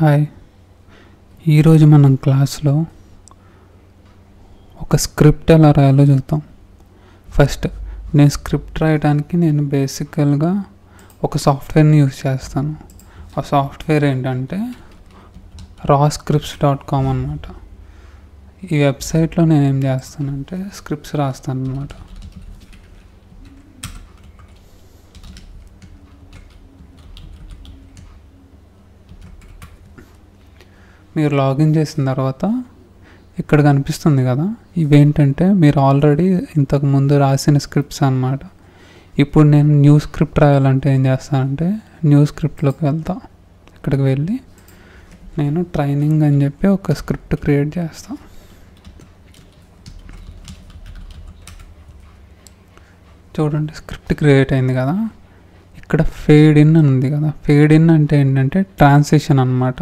Hi, ఈరోజు మనం క్లాస్లో ఒక స్క్రిప్ట్ ఎలా రాయాలో చూద్దాం. ఫస్ట్ నేను స్క్రిప్ట్ రాయడానికి నేను బేసికల్గా ఒక సాఫ్ట్వేర్ని యూజ్ చేస్తాను. ఆ సాఫ్ట్వేర్ ఏంటంటే rawscripts.com అన్నమాట. ఈ వెబ్సైట్లో నేను ఏం చేస్తానంటే స్క్రిప్ట్స్ రాస్తాను అన్నమాట. మీరు లాగిన్ చేసిన తర్వాత ఇక్కడ కనిపిస్తుంది కదా, ఇవేంటంటే మీరు ఆల్రెడీ ఇంతకుముందు రాసిన స్క్రిప్ట్స్ అన్నమాట. ఇప్పుడు నేను న్యూ స్క్రిప్ట్ రాయాలంటే ఏం చేస్తానంటే న్యూ స్క్రిప్ట్లోకి వెళ్తా. ఇక్కడికి వెళ్ళి నేను ట్రైనింగ్ అని చెప్పి ఒక స్క్రిప్ట్ క్రియేట్ చేస్తాను. చూడండి, స్క్రిప్ట్ క్రియేట్ అయింది కదా. ఇక్కడ ఫేడ్ ఇన్ అని ఉంది కదా. ఫేడ్ ఇన్ అంటే ఏంటంటే ట్రాన్సిషన్ అన్నమాట.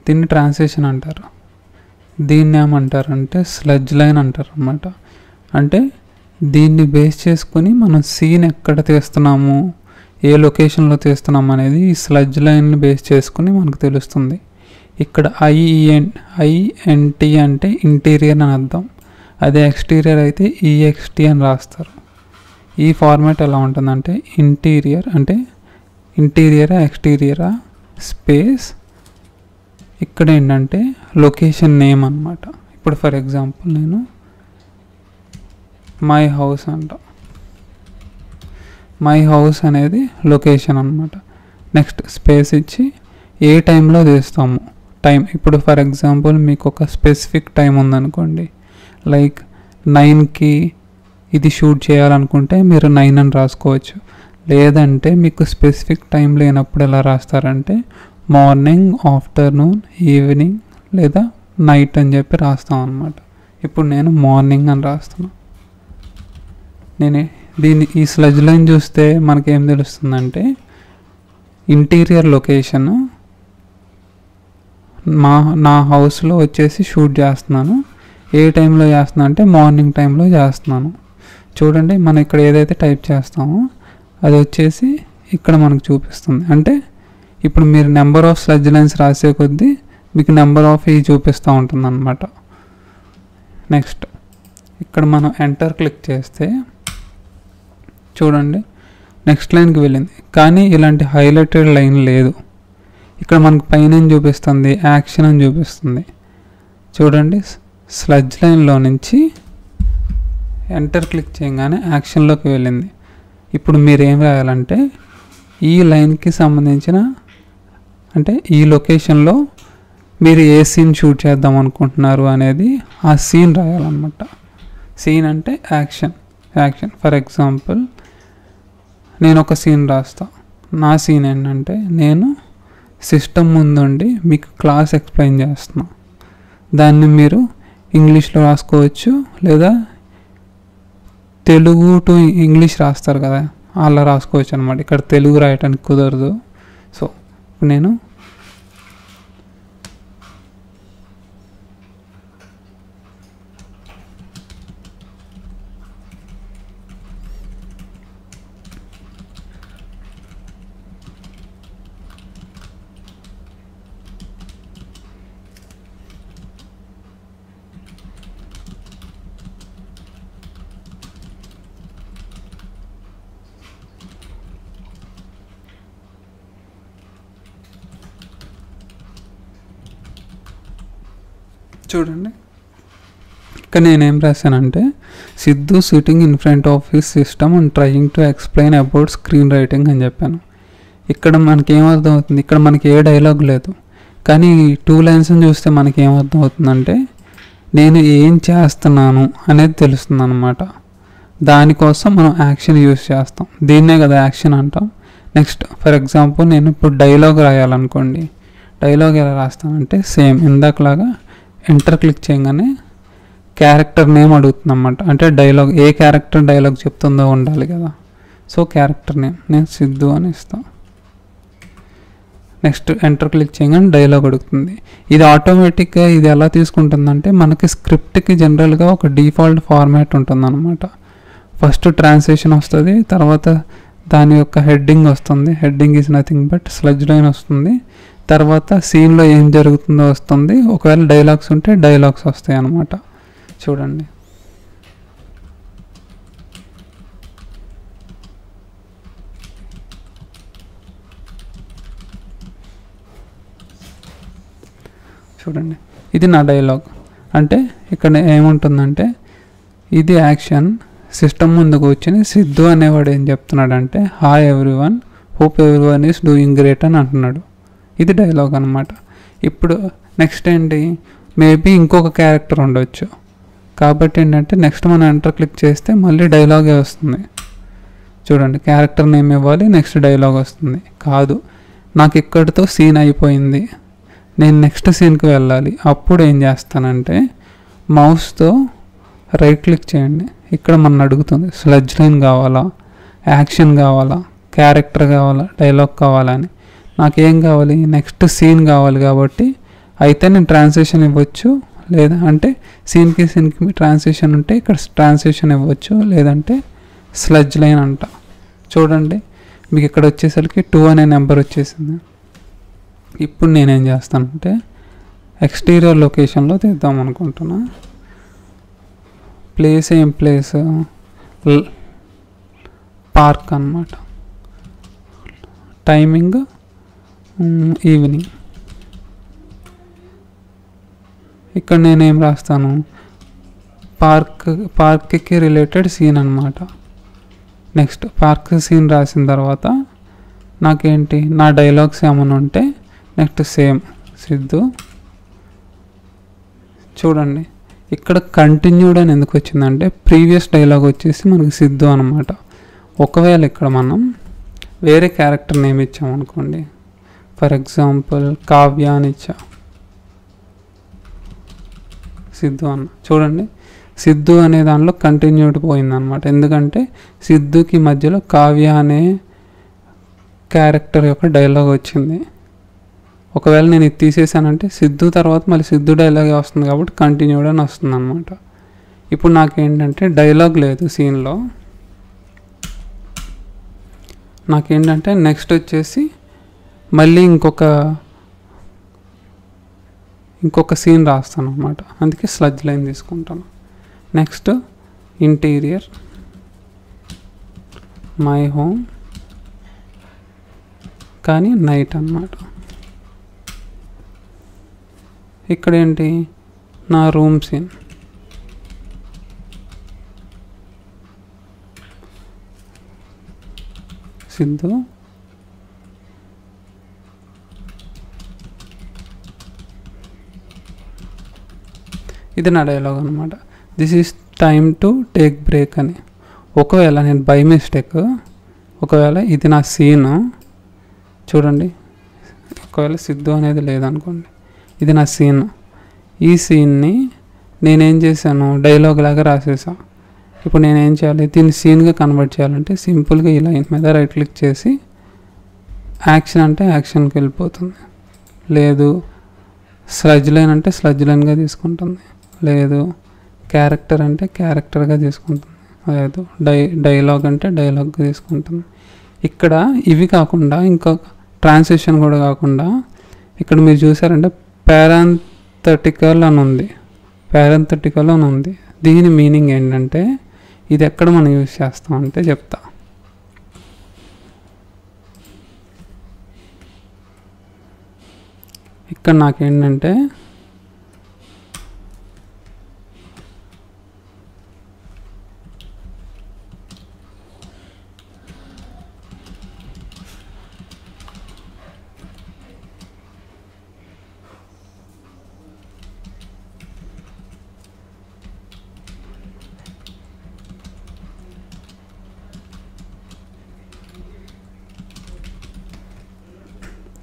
దీన్ని ట్రాన్సిషన్ అంటారు. దీన్ని ఏమంటారంటే స్లడ్జ్ లైన్ అంటారు అన్నమాట. అంటే దీన్ని బేస్ చేసుకొని మనం సీన్ ఎక్కడ తీస్తున్నాము, ఏ లొకేషన్లో తీస్తున్నాము అనేది ఈ స్లడ్జ్ లైన్ని బేస్ చేసుకుని మనకు తెలుస్తుంది. ఇక్కడ ఐఎన్టీ అంటే ఇంటీరియర్ అని అర్థం. అదే ఎక్స్టీరియర్ అయితే ఈఎక్స్టీ అని రాస్తారు. ఈ ఫార్మాట్ ఎలా ఉంటుందంటే ఇంటీరియర్ అంటే ఇంటీరియరా ఎక్స్టీరియరా స్పేస్, ఇక్కడ ఏంటంటే లొకేషన్ నేమ్ అన్నమాట. ఇప్పుడు ఫర్ ఎగ్జాంపుల్ నేను మై హౌస్ అంట. మై హౌస్ అనేది లొకేషన్ అన్నమాట. నెక్స్ట్ స్పేస్ ఇచ్చి ఏ టైంలో తీస్తాము టైం. ఇప్పుడు ఫర్ ఎగ్జాంపుల్ మీకు ఒక స్పెసిఫిక్ టైం ఉందనుకోండి, లైక్ 9కి ఇది షూట్ చేయాలనుకుంటే మీరు 9 అని రాసుకోవచ్చు. లేదంటే మీకు స్పెసిఫిక్ టైం లేనప్పుడు ఎలా రాస్తారంటే మార్నింగ్, ఆఫ్టర్నూన్, ఈవినింగ్ లేదా నైట్ అని చెప్పి రాస్తాం అన్నమాట. ఇప్పుడు నేను మార్నింగ్ అని రాస్తున్నాను. నేను ఈ స్లడ్జ్ లైన్ చూస్తే మనకేం తెలుస్తుందంటే ఇంటీరియర్ లొకేషన్ నా హౌస్లో వచ్చేసి షూట్ చేస్తున్నాను. ఏ టైంలో చేస్తున్నా అంటే మార్నింగ్ టైంలో చేస్తున్నాను. చూడండి, మనం ఇక్కడ ఏదైతే టైప్ చేస్తామో అది వచ్చేసి ఇక్కడ మనకు చూపిస్తుంది. అంటే ఇప్పుడు మీరు నెంబర్ ఆఫ్ స్లడ్జ్ లైన్స్ రాసే కొద్దీ మీకు నెంబర్ ఆఫ్ ఈ చూపిస్తూ ఉంటుంది అన్నమాట. నెక్స్ట్ ఇక్కడ మనం ఎంటర్ క్లిక్ చేస్తే చూడండి నెక్స్ట్ లైన్కి వెళ్ళింది. కానీ ఇలాంటి హైలైటెడ్ లైన్ లేదు. ఇక్కడ మనకు పైన ఏం చూపిస్తుంది, యాక్షన్ అని చూపిస్తుంది. చూడండి, స్లడ్జ్ లైన్లో నుంచి ఎంటర్ క్లిక్ చేయగానే యాక్షన్లోకి వెళ్ళింది. ఇప్పుడు మీరు ఏం రాయాలంటే ఈ లైన్కి సంబంధించిన అంటే ఈ లొకేషన్లో మీరు ఏ సీన్ షూట్ చేద్దాం అనుకుంటున్నారు అనేది ఆ సీన్ రాయాలన్నమాట. సీన్ అంటే యాక్షన్. ఫర్ ఎగ్జాంపుల్ నేను ఒక సీన్ రాస్తా. నా సీన్ ఏంటంటే నేను సిస్టమ్ ముందుండి మీకు క్లాస్ ఎక్స్ప్లెయిన్ చేస్తున్నా. దాన్ని మీరు ఇంగ్లీష్లో రాసుకోవచ్చు, లేదా తెలుగు టు ఇంగ్లీష్ రాస్తారు కదా అలా రాసుకోవచ్చు అనమాట. ఇక్కడ తెలుగు రాయటానికి కుదరదు. సో ఇప్పుడు నేను చూడండి, ఇక్కడ నేనేం రాశానంటే Siddhu sitting in front of his system and trying to explain about screen writing అని చెప్పాను. ఇక్కడ మనకి ఏమర్థం అవుతుంది, ఇక్కడ మనకి ఏ డైలాగ్ లేదు. కానీ 2 లైన్స్ని చూస్తే మనకి ఏమర్థం అవుతుందంటే నేను ఏం చేస్తున్నాను అనేది తెలుస్తుంది అన్నమాట. దానికోసం మనం యాక్షన్ యూజ్ చేస్తాం. దీన్నే కదా యాక్షన్ అంటాం. నెక్స్ట్ ఫర్ ఎగ్జాంపుల్ నేను ఇప్పుడు డైలాగ్ రాయాలనుకోండి. డైలాగ్ ఎలా రాస్తానంటే సేమ్ ఇందాకలాగా ఎంటర్ క్లిక్ చేయగానే క్యారెక్టర్ నేమ్ అడుగుతుంది అన్నమాట. అంటే డైలాగ్ ఏ క్యారెక్టర్ డైలాగ్ చెప్తుందో ఉండాలి కదా. సో క్యారెక్టర్ నేమ్ నేను సిద్ధు అని ఇస్తాను. నెక్స్ట్ ఎంటర్ క్లిక్ చేయగానే డైలాగ్ అడుగుతుంది. ఇది ఆటోమేటిక్గా ఇది ఎలా తీసుకుంటుందంటే మనకి స్క్రిప్ట్కి జనరల్గా ఒక డిఫాల్ట్ ఫార్మాట్ ఉంటుందన్నమాట. ఫస్ట్ ట్రాన్స్లేషన్ వస్తుంది, తర్వాత దాని యొక్క హెడ్డింగ్ వస్తుంది. Heading is nothing but sludge line వస్తుంది. తర్వాత సీన్లో ఏం జరుగుతుందో వస్తుంది, ఒకవేళ డైలాగ్స్ ఉంటే డైలాగ్స్ వస్తాయి అన్నమాట. చూడండి, చూడండి ఇది నా డైలాగ్. అంటే ఇక్కడ ఏముంటుందంటే ఇది యాక్షన్. సిస్టమ్ ముందుకు వచ్చింది, సిద్ధు అనేవాడు ఏం చెప్తున్నాడంటే hi everyone, hope everyone is doing great అని అంటున్నాడు. ఇది డైలాగ్ అనమాట. ఇప్పుడు నెక్స్ట్ ఏంటి, మేబీ ఇంకొక క్యారెక్టర్ ఉండొచ్చు. కాబట్టి ఏంటంటే నెక్స్ట్ మనం ఎంటర్ క్లిక్ చేస్తే మళ్ళీ డైలాగే వస్తుంది. చూడండి, క్యారెక్టర్ నేమ్ ఇవ్వాలి, నెక్స్ట్ డైలాగ్ వస్తుంది. కాదు, నాకు ఇక్కడితో సీన్ అయిపోయింది, నేను నెక్స్ట్ సీన్కి వెళ్ళాలి. అప్పుడు ఏం చేస్తానంటే మౌస్తో రైట్ క్లిక్ చేయండి. ఇక్కడ మన అడుగుతుంది స్లడ్జ్ లైన్ కావాలా, యాక్షన్ కావాలా, క్యారెక్టర్ కావాలా, డైలాగ్ కావాలా అని. నాకేం కావాలి, నెక్స్ట్ సీన్ కావాలి. కాబట్టి అయితే నేను ట్రాన్స్లేషన్ ఇవ్వచ్చు, లేదా అంటే సీన్కి ట్రాన్స్లేషన్ ఉంటే ఇక్కడ ట్రాన్స్లేషన్ ఇవ్వచ్చు, లేదంటే స్లడ్జ్ లైన్ అంట. చూడండి, మీకు ఇక్కడ వచ్చేసరికి 2 అనే నెంబర్ వచ్చేసింది. ఇప్పుడు నేనేం చేస్తానంటే ఎక్స్టీరియర్ లొకేషన్లో తీద్దాం అనుకుంటున్నా. ప్లేస్ ఏం ప్లేస్, పార్క్ అన్నమాట. Timing evening. ఇక్కడ నేనేం రాస్తాను, పార్క్కి రిలేటెడ్ సీన్ అన్నమాట. నెక్స్ట్ పార్క్ సీన్ రాసిన తర్వాత నాకేంటి, నా డైలాగ్స్ ఏమైనా ఉంటే నెక్స్ట్ సేమ్ సిద్ధు. చూడండి, ఇక్కడ కంటిన్యూడ్ అని ఎందుకు వచ్చిందంటే ప్రీవియస్ డైలాగ్ వచ్చేసి మనకి సిద్ధు అనమాట. ఒకవేళ ఇక్కడ మనం వేరే క్యారెక్టర్ నేమ్ ఇచ్చామనుకోండి, ఫర్ ఎగ్జాంపుల్ కావ్య అని ఇచ్చా, సిద్ధు అన్న. చూడండి, సిద్ధు అనే దానిలో కంటిన్యూడ్ పోయిందనమాట. ఎందుకంటే సిద్ధుకి మధ్యలో కావ్య అనే క్యారెక్టర్ యొక్క డైలాగ్ వచ్చింది. ఒకవేళ నేను ఇది తీసేసానంటే సిద్ధు తర్వాత మళ్ళీ సిద్ధు డైలాగే వస్తుంది, కాబట్టి కంటిన్యూడ్ అని వస్తుంది అనమాట. ఇప్పుడు నాకేంటంటే డైలాగ్ లేదు సీన్లో. నాకేంటంటే నెక్స్ట్ వచ్చేసి మళ్ళీ ఇంకొక సీన్ రాస్తాను అనమాట. అందుకే స్లడ్జ్ లైన్ తీసుకుంటాను. నెక్స్ట్ ఇంటీరియర్, మై హోమ్, కానీ నైట్ అన్నమాట. ఇక్కడ ఏంటి, నా రూమ్ సీన్. సిద్ధు, ఇది నా డైలాగ్ అనమాట. This is time to take break అని. ఒకవేళ నేను బై మిస్టేక్, ఒకవేళ ఇది నా సీను, చూడండి, ఒకవేళ సిద్ధు అనేది లేదనుకోండి, ఇది నా సీన్. ఈ సీన్ని నేనేం చేశాను, డైలాగ్ లాగా రాసేసా. ఇప్పుడు నేనేం చేయాలి, దీన్ని సీన్గా కన్వర్ట్ చేయాలంటే సింపుల్గా ఈ లైన్ మీద రైట్ క్లిక్ చేసి యాక్షన్ అంటే యాక్షన్కి వెళ్ళిపోతుంది, లేదు స్లడ్జ్ లైన్ అంటే స్లడ్జ్ లైన్గా తీసుకుంటుంది, లేదు క్యారెక్టర్ అంటే క్యారెక్టర్గా తీసుకుంటుంది, లేదు డైలాగ్ అంటే డైలాగ్గా తీసుకుంటుంది. ఇక్కడ ఇవి కాకుండా ఇంకా ట్రాన్స్లేషన్ కూడా కాకుండా ఇక్కడ మీరు చూసారంటే పారాంథటికల్ అని ఉంది. దీని మీనింగ్ ఏంటంటే ఇది ఎక్కడ మనం యూజ్ చేస్తామంటే చెప్తా. ఇక్కడ నాకేంటంటే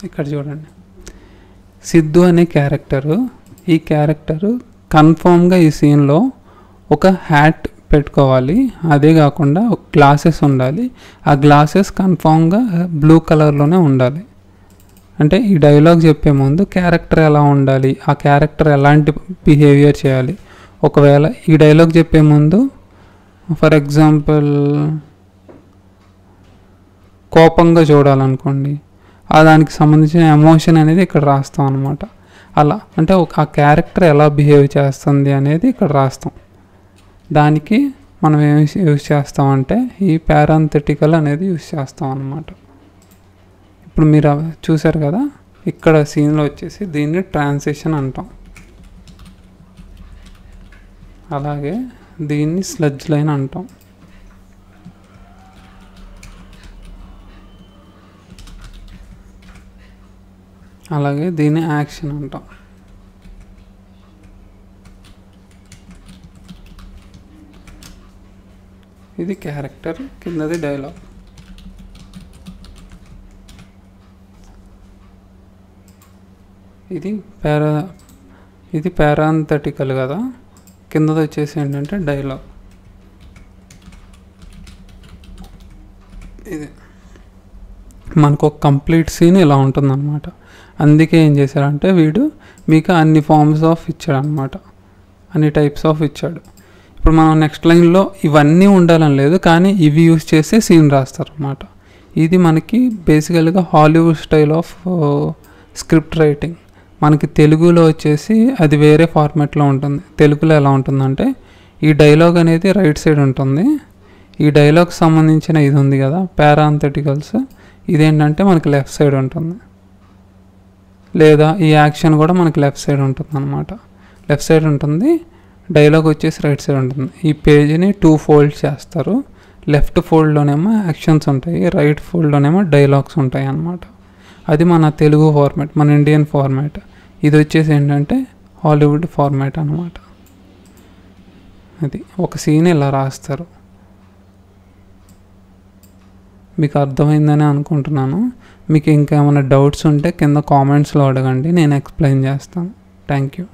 ఇక్కడ చూడండి, సిద్ధు అనే క్యారెక్టరు, ఈ క్యారెక్టరు కన్ఫామ్గా ఈ సీన్లో ఒక హ్యాట్ పెట్టుకోవాలి. అదే కాకుండా గ్లాసెస్ ఉండాలి. ఆ గ్లాసెస్ కన్ఫామ్గా బ్లూ కలర్లోనే ఉండాలి. అంటే ఈ డైలాగ్ చెప్పే ముందు క్యారెక్టర్ ఎలా ఉండాలి, ఆ క్యారెక్టర్ ఎలాంటి బిహేవియర్ చేయాలి. ఒకవేళ ఈ డైలాగ్ చెప్పే ముందు ఫర్ ఎగ్జాంపుల్ కోపంగా చూడాలనుకోండి, దానికి సంబంధించిన ఎమోషన్ అనేది ఇక్కడ రాస్తాం అనమాట. అలా అంటే ఆ క్యారెక్టర్ ఎలా బిహేవ్ చేస్తుంది అనేది ఇక్కడ రాస్తాం. దానికి మనం ఏమి యూజ్ చేస్తామంటే ఈ పారాంథెటికల్ అనేది యూజ్ చేస్తాం అన్నమాట. ఇప్పుడు మీరు చూసారు కదా, ఇక్కడ సీన్లో వచ్చేసి దీన్ని ట్రాన్సిషన్ అంటాం. అలాగే దీన్ని స్లడ్జ్ లైన్ అంటాం. అలాగే దీన్ని యాక్షన్ అంటాం. ఇది క్యారెక్టర్, కిందది డైలాగ్. ఇది పారాంథెటికల్ కదా, కిందది వచ్చేసి ఏంటంటే డైలాగ్. ఇది మనకు ఒక కంప్లీట్ సీన్ ఇలా ఉంటుందన్నమాట. అందుకే ఏం చేశారంటే వీడు మీకు అన్ని ఫార్మ్స్ ఆఫ్ ఇచ్చాడు అనమాట, అన్ని టైప్స్ ఆఫ్ ఇచ్చాడు. ఇప్పుడు మనం నెక్స్ట్ లైన్లో ఇవన్నీ ఉండాలని లేదు, కానీ ఇవి యూజ్ చేసి సీన్ రాస్తారు అన్నమాట. ఇది మనకి బేసికల్గా Hollywood style of script writing. మనకి తెలుగులో వచ్చేసి అది వేరే ఫార్మాట్లో ఉంటుంది. తెలుగులో ఎలా ఉంటుందంటే ఈ డైలాగ్ అనేది రైట్ సైడ్ ఉంటుంది, ఈ డైలాగ్ సంబంధించిన ఇది ఉంది కదా పారాంథెటికల్స్, ఇదేంటంటే మనకి లెఫ్ట్ సైడ్ ఉంటుంది. లేదా ఈ యాక్షన్ కూడా మనకి లెఫ్ట్ సైడ్ ఉంటుంది అనమాట. లెఫ్ట్ సైడ్ ఉంటుంది, డైలాగ్ వచ్చేసి రైట్ సైడ్ ఉంటుంది. ఈ పేజీని 2 ఫోల్డ్స్ చేస్తారు. లెఫ్ట్ ఫోల్డ్లోనేమో యాక్షన్స్ ఉంటాయి, రైట్ ఫోల్డ్లోనేమో డైలాగ్స్ ఉంటాయి అన్నమాట. అది మన తెలుగు ఫార్మాట్, మన ఇండియన్ ఫార్మాట్. ఇది వచ్చేసి ఏంటంటే హాలీవుడ్ ఫార్మాట్ అన్నమాట. అది ఒక సీన్ ఇలా రాస్తారు. మీకు అర్థమైందని అనుకుంటున్నాను. మీకు ఇంకా ఏమైనా డౌట్స్ ఉంటే కింద కామెంట్స్లో అడగండి, నేను ఎక్స్ప్లెయిన్ చేస్తాను. Thank you.